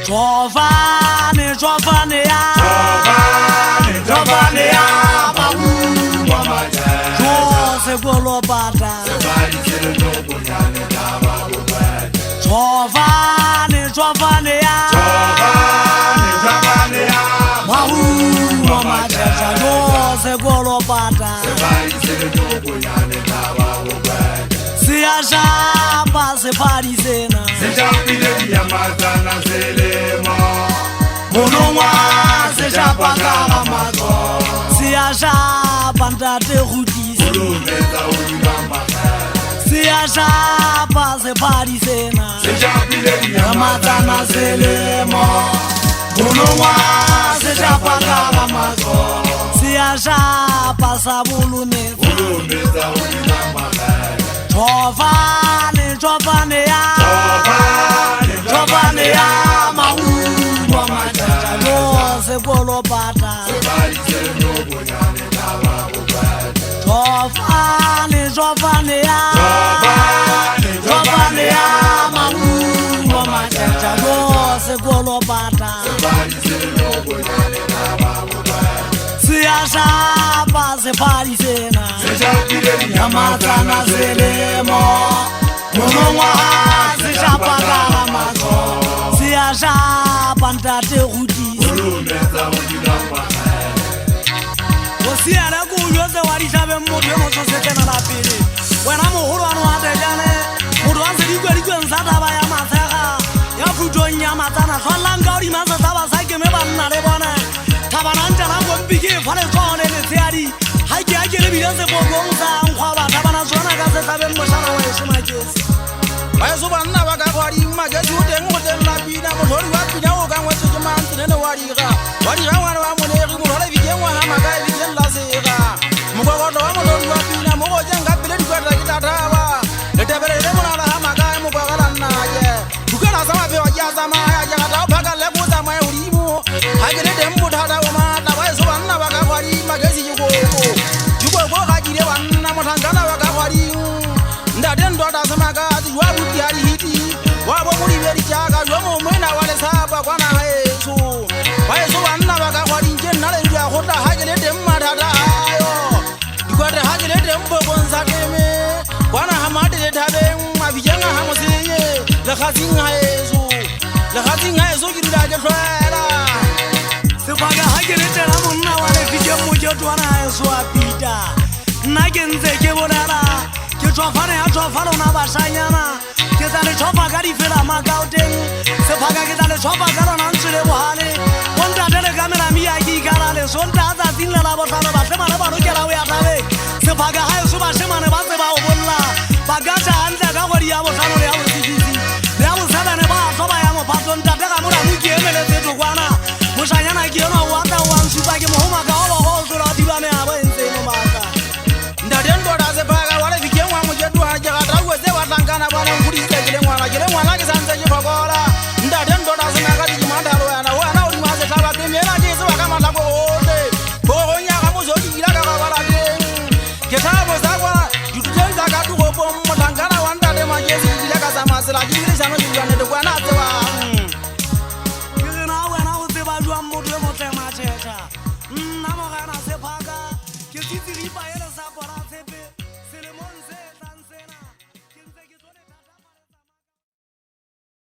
Jovane ya Jovane ya Jose Golobata Jovane ya Mama Jaja Jose Golobata Siaja Pase Parisena Monongwa se japaka mazo Siaja Bandate Rudisi Siaja Pase Parisena Ramatana Selemo Monongwa se japaka mazo Siaja Pasa Bulune Jovane ya Jovane ya Jose Golobata Jovane ya Jose Golobata Siaja Pase Parisena Ramatana Selemo Monongwa se japaka mazo Siaja Bandate Rudisi Osiara ku yoze wari jabe mmobe mo sosete na lapele wena moholo ano atekane modo wa se digwe ntsata ba ya matsega ya futonya matana tlolanga di matsa ba sa ke me banna le bona thabana ntana go mpike fale tsone le tseadi ha ke a ke le bile se bogong sa nkgwa ba thabana tsona ka se tsabe moshana wa Ishimakesi ba so banna ba ka kwadi magesi o teng go teng la pina mo tlhori wa pina o ka ngwetse ke mantse ne wa diga ngwana wa mo ne re mo role bike ngwa ha maka e bile la sega mo go go wa mo tlhori wa pina mo go jenga pele di kwata ke tataba le tebele le mo na ha maka mo go ga nna ye bukana sa ma be wa ya sama ya ja ga ta phaka le go sa ma e ulimo ha ke le dem mo thata wa ma ta ba so banna ba ka kwadi magesi go ga jire wanna mo thangana wa ka kwadi ndade ndoda sama ka wa buti hari hiti wa bo muri beri chaka yo mo mwena wale saba kwana Yesu ba Yesu wanna ba ka kwadi nje na le nja khota ha ke le dem ma thata ayo dikwate ha ke le dem bo bonza teme kwana ha ma de thabe ma bijenga ha mo senye le khazinga Yesu ke dira ke tlwela se ba ga ha ke le tela monna wale bije mo je twana Yesu a pita nna ke ntse ke bonala ke tsofana na bashanyana ke tla le tshopa ka difela makauteng se phaka ke tla le tshopa ka rona ntsele bohale bonta tele kamera mi ya ke ikala le sonta tsa dinla la botlhano ba tle bana ba lokela o ya tabe se phaka ha eso ba shemane ba tse ba o bolla ba ga tsa handla ka go dia botlhano le ya botsitsi le ya bosabane ba tloba ya mo patron tate ka mona mo ke emeletse tokwana moshanyana ke yona wa ta wa nsupa ke mo homa ka o go tlola dibane a bo ntse no maka ndadendo da se phaka wale bike ngwa mo je twa ja ga tra we se wa tangana bana ngudi se ke le ngwana ke sanze ke phakola